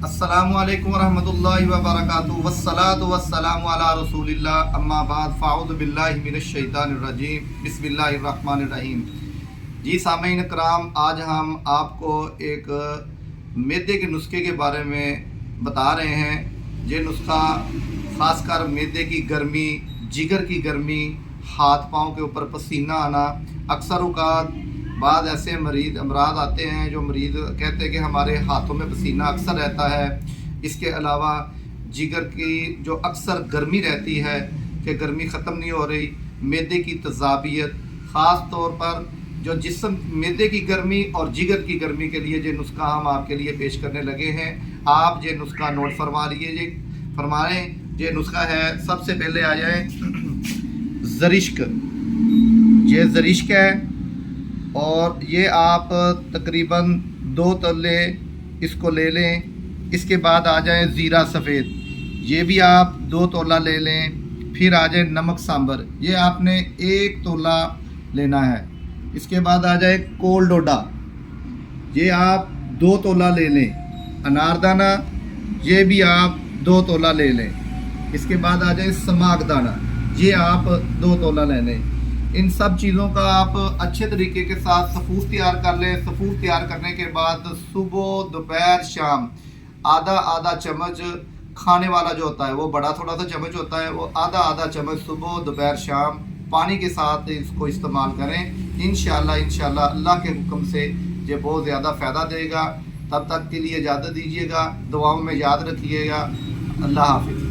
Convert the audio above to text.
السلام علیکم ورحمۃ اللہ وبرکاتہ والصلاۃ والسلام علی رسول اللہ اما بعد فاعوذ باللہ من الشیطان الرجیم بسم اللہ الرحمن الرحیم۔ جی سامعین کرام، آج ہم آپ کو ایک معدے کے نسخے کے بارے میں بتا رہے ہیں۔ یہ نسخہ خاص کر معدے کی گرمی، جگر کی گرمی، ہاتھ پاؤں کے اوپر پسینہ آنا، اکثر اوقات بعض ایسے امراض آتے ہیں جو مریض کہتے ہیں کہ ہمارے ہاتھوں میں پسینہ اکثر رہتا ہے۔ اس کے علاوہ جگر کی جو اکثر گرمی رہتی ہے کہ گرمی ختم نہیں ہو رہی، معدے کی تذابیت، خاص طور پر جو جسم معدے کی گرمی اور جگر کی گرمی کے لیے یہ نسخہ ہم آپ کے لیے پیش کرنے لگے ہیں۔ آپ یہ نسخہ نوٹ فرمائیں۔ یہ نسخہ ہے، سب سے پہلے آ جائیں زرشک۔ یہ زرشک ہے اور یہ آپ تقریباً 2 تلے اس کو لے لیں۔ اس کے بعد آ جائیں زیرہ سفید، یہ بھی آپ 2 تولہ لے لیں۔ پھر آ جائیں نمک سانبر، یہ آپ نے 1 تولہ لینا ہے۔ اس کے بعد آ جائے کول ڈوڈا، یہ آپ 2 تولہ لے لیں۔ اناردانہ، یہ بھی آپ 2 تولہ لے لیں۔ اس کے بعد آ جائے سماک دانہ، یہ آپ 2 تولہ لے لیں۔ ان سب چیزوں کا آپ اچھے طریقے کے ساتھ صفوف تیار کر لیں۔ صفوف تیار کرنے کے بعد صبح، دوپہر، شام آدھا چمچ، کھانے والا جو ہوتا ہے وہ بڑا تھوڑا سا چمچ ہوتا ہے، وہ آدھا چمچ صبح، دوپہر، شام پانی کے ساتھ اس کو استعمال کریں۔ انشاءاللہ اللہ کے حکم سے یہ بہت زیادہ فائدہ دے گا۔ تب تک کے لیے اجازت دیجیے گا، دعاؤں میں یاد رکھیے گا۔ اللہ حافظ۔